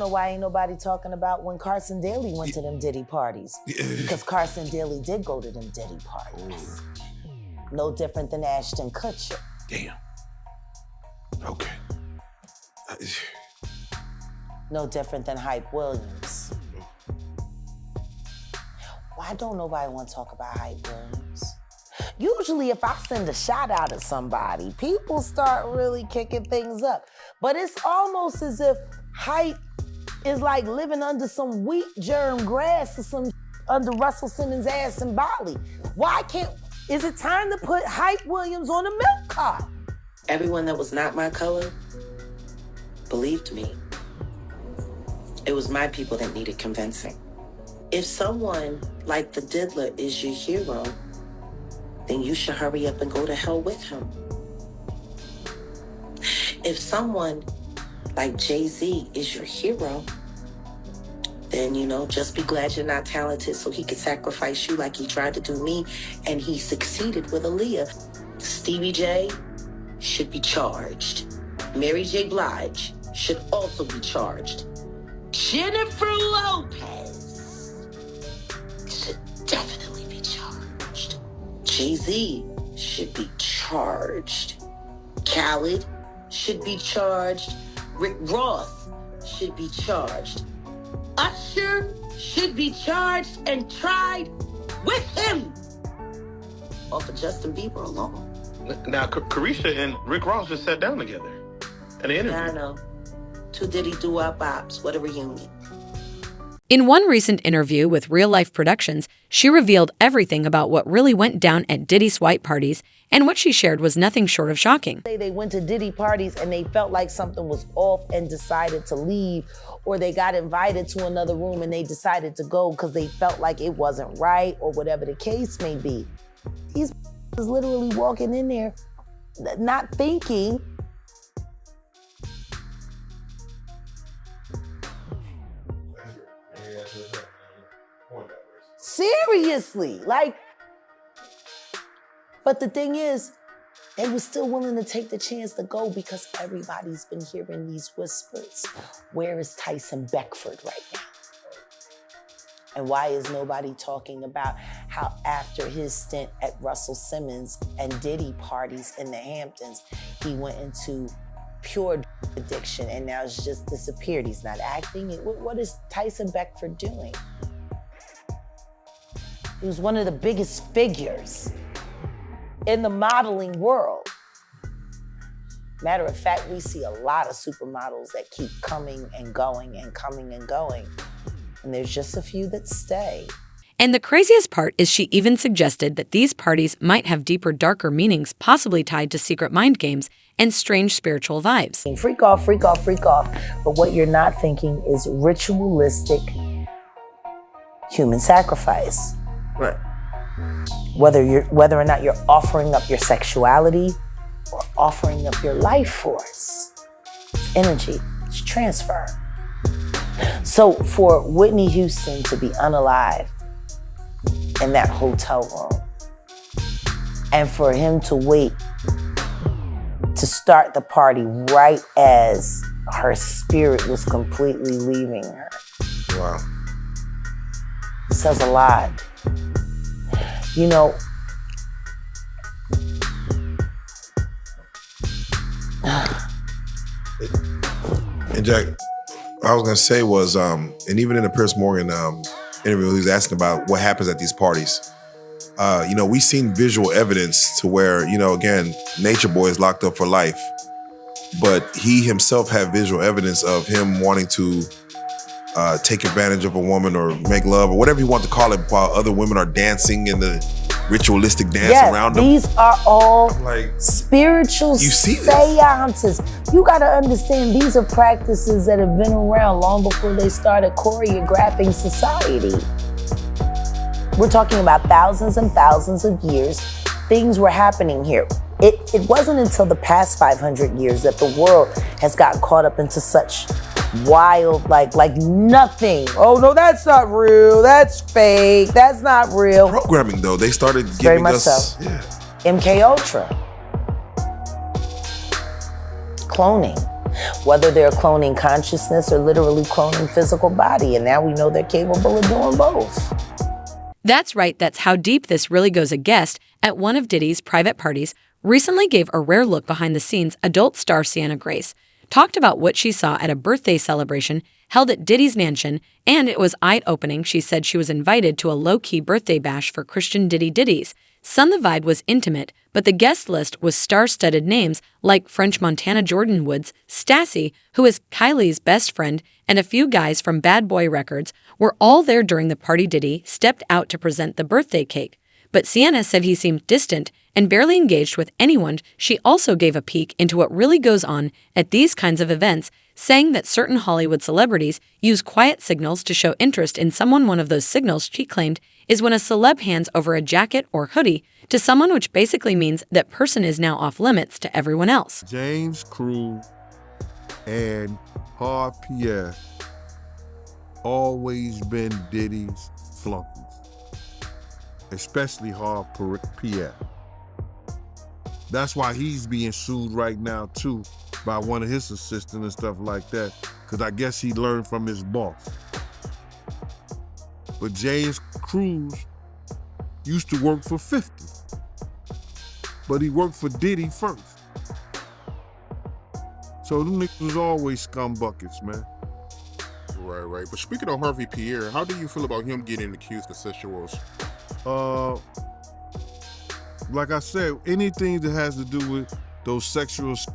Know why ain't nobody talking about when Carson Daly went to them Diddy parties? Because Carson Daly did go to them Diddy parties. No different than Ashton Kutcher. Damn. Okay. No different than Hype Williams. Why don't nobody want to talk about Hype Williams? Usually if I send a shout out at somebody, people start really kicking things up. But it's almost as if Hype is like living under some wheat germ grass or some under Russell Simmons' ass in Bali. Why can't, is it time to put Hype Williams on a milk cart? Everyone that was not my color believed me. It was my people that needed convincing. If someone like the Diddler is your hero, then you should hurry up and go to hell with him. If someone like Jay-Z is your hero, then, just be glad you're not talented so he could sacrifice you like he tried to do me, and he succeeded with Aaliyah. Stevie J should be charged. Mary J. Blige should also be charged. Jennifer Lopez should definitely be charged. Jay-Z should be charged. Khaled should be charged. Rick Ross should be charged. Usher should be charged and tried with him. Or for Justin Bieber alone. Now, Carisha and Rick Ross just sat down together in an interview. Yeah, I know. Two Diddy doo-wop bops. What a reunion. In one recent interview with Real Life Productions, she revealed everything about what really went down at Diddy's white parties, and what she shared was nothing short of shocking. They went to Diddy parties and they felt like something was off and decided to leave, or they got invited to another room and they decided to go because they felt like it wasn't right, or whatever the case may be. These is literally walking in there, not thinking. Seriously, but the thing is, they were still willing to take the chance to go because everybody's been hearing these whispers. Where is Tyson Beckford right now? And why is nobody talking about how after his stint at Russell Simmons and Diddy parties in the Hamptons, he went into pure addiction and now it's just disappeared. He's not acting. What is Tyson Beckford doing? He was one of the biggest figures in the modeling world. Matter of fact, we see a lot of supermodels that keep coming and going and coming and going. And there's just a few that stay. And the craziest part is she even suggested that these parties might have deeper, darker meanings, possibly tied to secret mind games and strange spiritual vibes. Freak off, freak off, freak off. But what you're not thinking is ritualistic human sacrifice. Right. Whether or not you're offering up your sexuality or offering up your life force. It's energy, it's transfer. So for Whitney Houston to be unalive in that hotel room and for him to wait to start the party right as her spirit was completely leaving her. Wow. Says a lot. And Jack, I was gonna say was, and even in the Piers Morgan interview, he was asking about what happens at these parties. We've seen visual evidence to where, again, Nature Boy is locked up for life, but he himself had visual evidence of him wanting to take advantage of a woman or make love or whatever you want to call it while other women are dancing in the ritualistic dance around them. These are all spiritual seances. You gotta understand, these are practices that have been around long before they started choreographing society. We're talking about thousands and thousands of years. Things were happening here. It wasn't until the past 500 years that the world has gotten caught up into such wild, like nothing. Oh no, that's not real. That's fake. That's not real. Programming though, they started giving very much us so. MK Ultra, cloning. whether they're cloning consciousness or literally cloning physical body. And now we know they're capable of doing both. That's right, that's how deep this really goes. A guest at one of Diddy's private parties recently gave a rare look behind the scenes. Adult star Sienna Grace talked about what she saw at a birthday celebration held at Diddy's mansion, and it was eye-opening. She said she was invited to a low-key birthday bash for Christian Diddy's son. The vibe was intimate, but the guest list was star-studded names like French Montana Jordan Woods, Stassi, who is Kylie's best friend, and a few guys from Bad Boy Records were all there during the party. Diddy stepped out to present the birthday cake, but Sienna said he seemed distant and barely engaged with anyone. She also gave a peek into what really goes on at these kinds of events, saying that certain Hollywood celebrities use quiet signals to show interest in someone. One of those signals, she claimed, is when a celeb hands over a jacket or hoodie to someone, which basically means that person is now off limits to everyone else. James Cruz and Hard Pierre always been Diddy's flunkies, especially Hard Pierre. That's why he's being sued right now too by one of his assistants and stuff like that, because I guess he learned from his boss. But James Cruz used to work for 50, but he worked for Diddy first. So them niggas was always scumbuckets, man. Right. But speaking of Harvey Pierre, how do you feel about him getting accused of sexual assault? Like I said, anything that has to do with those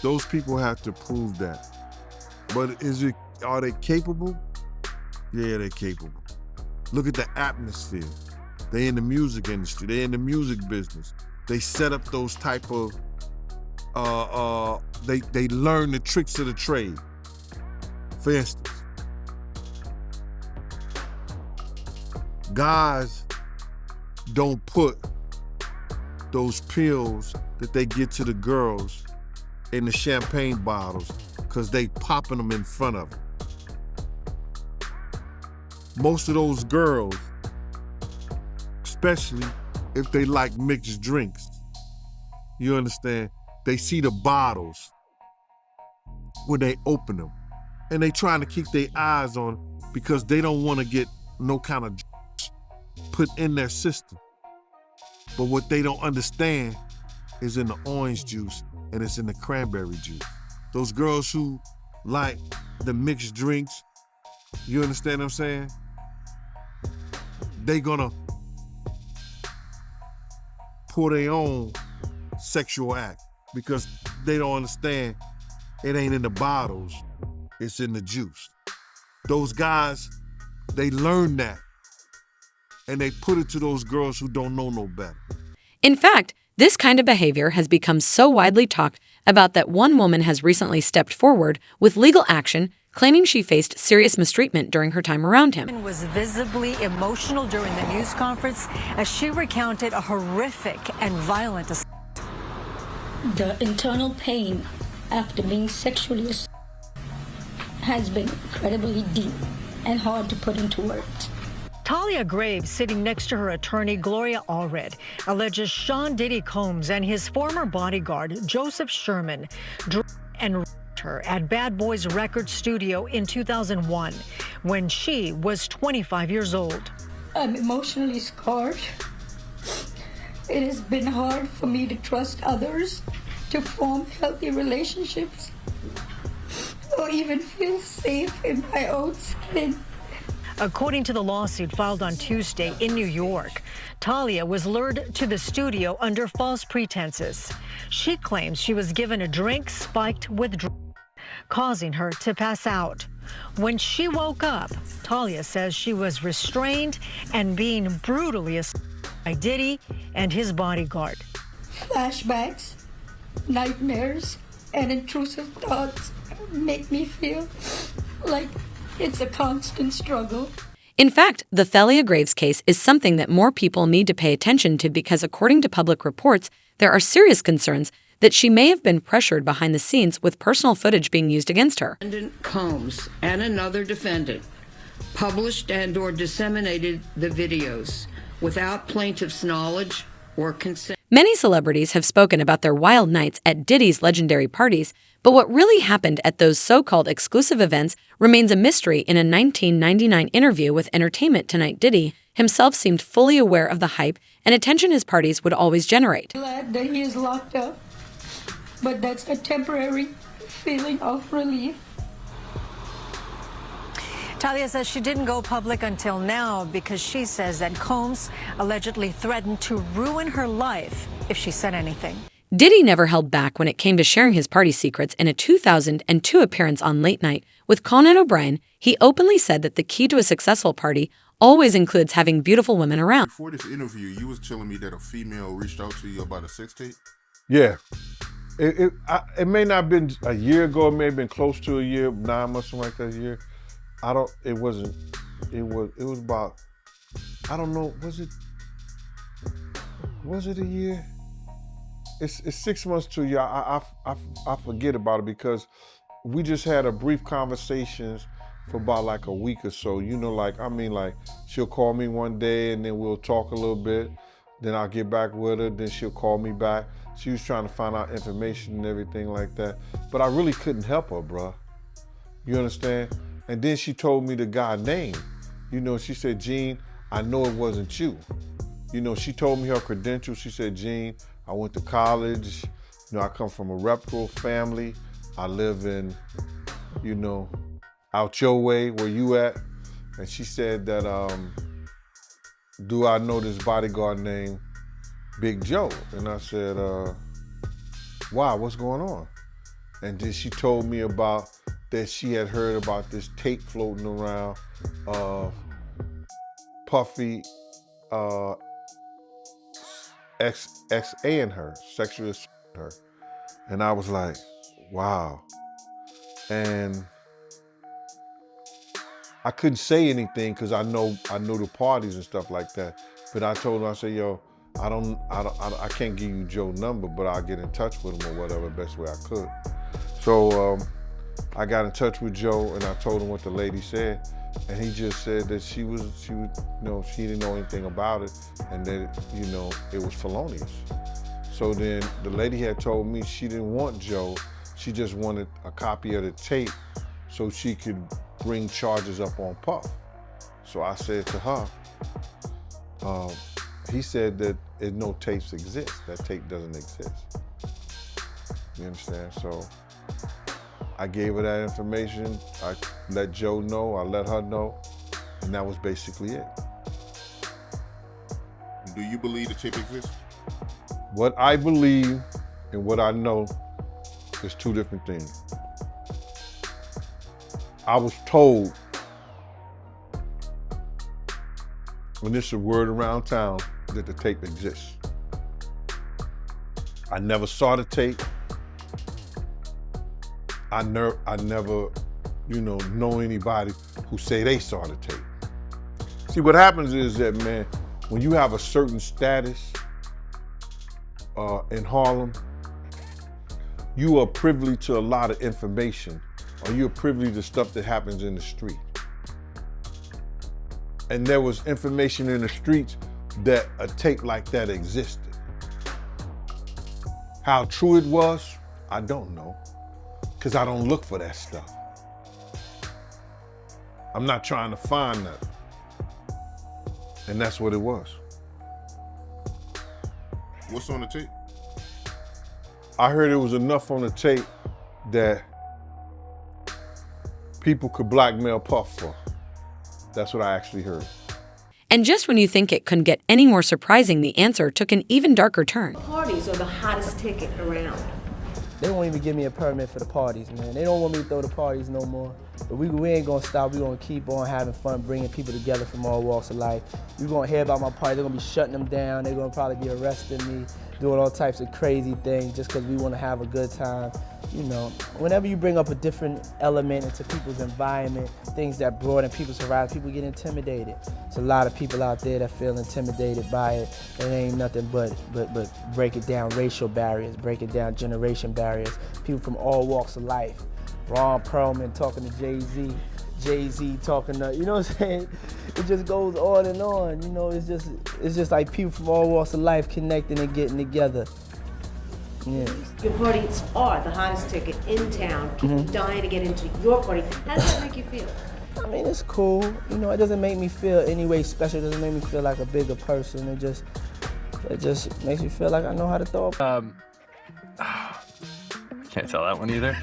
those people have to prove that. But are they capable? Yeah, they're capable. Look at the atmosphere. They in the music industry. They in the music business. They set up those type of, they learn the tricks of the trade. For instance, guys don't put those pills that they get to the girls in the champagne bottles because they popping them in front of them. Most of those girls, especially if they like mixed drinks, you understand, they see the bottles when they open them and they trying to keep their eyes on it because they don't want to get no kind of put in their system. But what they don't understand is in the orange juice and it's in the cranberry juice. Those girls who like the mixed drinks, you understand what I'm saying? They gonna pull their own sexual act because they don't understand it ain't in the bottles, it's in the juice. Those guys, they learn that and they put it to those girls who don't know no better. In fact, this kind of behavior has become so widely talked about that one woman has recently stepped forward with legal action, claiming she faced serious mistreatment during her time around him. Was visibly emotional during the news conference as she recounted a horrific and violent assault. The internal pain after being sexually assaulted has been incredibly deep and hard to put into words. Talia Graves, sitting next to her attorney, Gloria Allred, alleges Sean Diddy Combs and his former bodyguard, Joseph Sherman, drugged and raped her at Bad Boys Record Studio in 2001 when she was 25 years old. I'm emotionally scarred. It has been hard for me to trust others, to form healthy relationships, or even feel safe in my own skin. According to the lawsuit filed on Tuesday in New York, Talia was lured to the studio under false pretenses. She claims she was given a drink spiked with drugs, causing her to pass out. When she woke up, Talia says she was restrained and being brutally assaulted by Diddy and his bodyguard. Flashbacks, nightmares, and intrusive thoughts make me feel like it's a constant struggle. In fact, the Thalia Graves case is something that more people need to pay attention to because, according to public reports, there are serious concerns that she may have been pressured behind the scenes with personal footage being used against her. Defendant Combs and another defendant published and/or disseminated the videos without plaintiff's knowledge or consent. Many celebrities have spoken about their wild nights at Diddy's legendary parties, But what really happened at those so-called exclusive events remains a mystery. In a 1999 interview with Entertainment Tonight, Diddy himself seemed fully aware of the hype and attention his parties would always generate. Glad that he is locked up, but that's a temporary feeling of relief. Talia says she didn't go public until now because she says that Combs allegedly threatened to ruin her life if she said anything. Diddy never held back when it came to sharing his party secrets. In a 2002 appearance on Late Night with Conan O'Brien, he openly said that the key to a successful party always includes having beautiful women around. Before this interview, you was telling me that a female reached out to you about a sex tape? Yeah. It may not have been a year ago, it may have been close to a year, 9 months, something like that, a year. It was about, I don't know, was it a year? It's 6 months to a year. I forget about it because we just had a brief conversations for about like a week or so. You know, like she'll call me one day and then we'll talk a little bit. Then I'll get back with her. Then she'll call me back. She was trying to find out information and everything like that. But I really couldn't help her, bruh. You understand? And then she told me the guy's name. You know, she said, Gene, I know it wasn't you. You know, she told me her credentials. She said, Gene, I went to college. You know, I come from a reputable family. I live in, you know, out your way, where you at. And she said that, do I know this bodyguard named Big Joe? And I said, wow, what's going on? And then she told me about that she had heard about this tape floating around of Puffy ex-A-ing her, sexually assaulting her. And I was like, wow. And I couldn't say anything because I know the parties and stuff like that. But I told her, I said, yo, I can't give you Joe's number, but I'll get in touch with him or whatever, best way I could. So I got in touch with Joe and I told him what the lady said. And he just said that she didn't know anything about it and that, you know, it was felonious. So then the lady had told me she didn't want Joe, she just wanted a copy of the tape so she could bring charges up on Puff. So I said to her, he said that no tapes exist, that tape doesn't exist. You understand? So I gave her that information, I let Joe know, I let her know, and that was basically it. Do you believe the tape exists? What I believe and what I know is two different things. I was told, and this is a word around town, that the tape exists. I never saw the tape. I never, know anybody who say they saw the tape. See, what happens is that, man, when you have a certain status in Harlem, you are privy to a lot of information, or you're privy to stuff that happens in the street. And there was information in the streets that a tape like that existed. How true it was, I don't know, because I don't look for that stuff. I'm not trying to find that. And that's what it was. What's on the tape? I heard it was enough on the tape that people could blackmail Puff for. That's what I actually heard. And just when you think it couldn't get any more surprising, the answer took an even darker turn. Parties are the hottest ticket around. They won't even give me a permit for the parties, man. They don't want me to throw the parties no more. But we ain't gonna stop. We're gonna keep on having fun, bringing people together from all walks of life. You're gonna hear about my party. They're gonna be shutting them down. They're gonna probably be arresting me, doing all types of crazy things just because we wanna have a good time. You know, whenever you bring up a different element into people's environment, things that broaden people's horizon, people get intimidated. There's a lot of people out there that feel intimidated by it. It ain't nothing but break it down racial barriers, break it down generation barriers. People from all walks of life. Ron Perlman talking to Jay-Z, Jay-Z talking to, you know what I'm saying? It just goes on and on. You know, it's just like people from all walks of life connecting and getting together. Yeah. Your parties are the hottest ticket in town. People dying to get into your party. How does that make you feel? I mean, it's cool. You know, it doesn't make me feel any way special. It doesn't make me feel like a bigger person. It just makes me feel like I know how to throw a Can't tell that one either.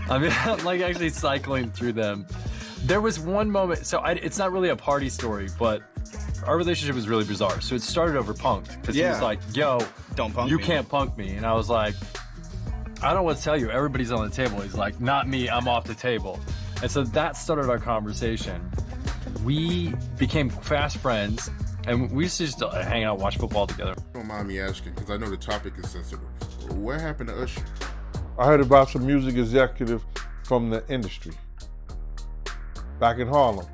I mean, I'm like actually cycling through them. There was one moment, so it's not really a party story, but our relationship was really bizarre. So it started over punked, because he was like, yo, don't punk you me. can't punk me. And I was like, I don't know what to tell you. Everybody's on the table. He's like, not me, I'm off the table. And so that started our conversation. We became fast friends, and we used to just hang out, watch football together. Don't mind me asking, because I know the topic is sensitive. What happened to Usher? I heard about some music executive from the industry back in Harlem.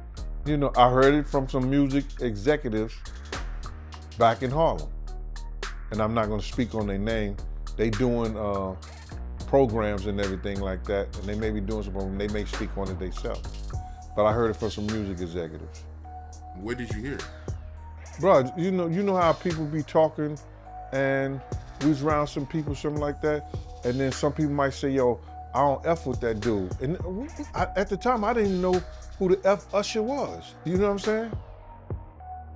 You know, I heard it from some music executives back in Harlem. And I'm not gonna speak on their name. They doing programs and everything like that, and they may be doing some, they may speak on it themselves. But I heard it from some music executives. Where did you hear it? Bro, you know how people be talking, and we was around some people, something like that, and then some people might say, yo, I don't F with that dude. And at the time, I didn't even know who the F Usher was. You know what I'm saying?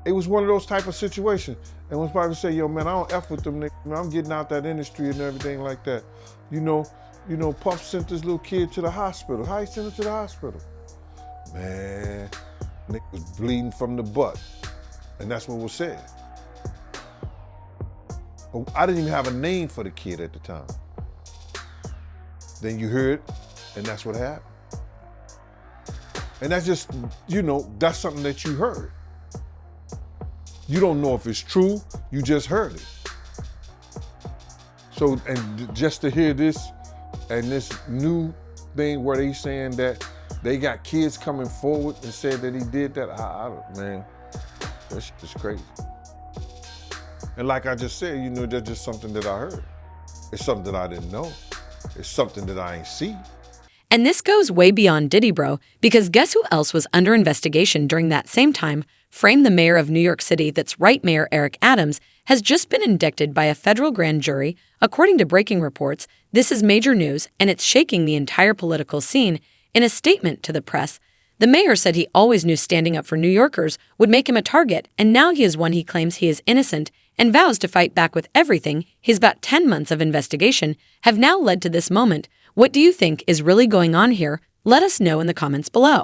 It was one of those type of situations. And when somebody say, yo, man, I don't F with them niggas, man, I'm getting out that industry and everything like that. You know, Puff sent this little kid to the hospital. How he sent him to the hospital? Man, nigga was bleeding from the butt. And that's what was said. But I didn't even have a name for the kid at the time. Then you heard, and that's what happened. And that's just, that's something that you heard. You don't know if it's true, you just heard it. So, and just to hear this, and this new thing where they saying that they got kids coming forward and said that he did that, man, that shit is crazy. And like I just said, that's just something that I heard. It's something that I didn't know. It's something that I ain't see. And this goes way beyond Diddy, bro, because guess who else was under investigation during that same time? Frame, the mayor of New York City, that's right, Mayor Eric Adams, has just been indicted by a federal grand jury. According to breaking reports, this is major news, and it's shaking the entire political scene. In a statement to the press, the mayor said he always knew standing up for New Yorkers would make him a target, and now he is one he claims he is innocent and vows to fight back with everything. His about 10 months of investigation have now led to this moment. What do you think is really going on here? Let us know in the comments below.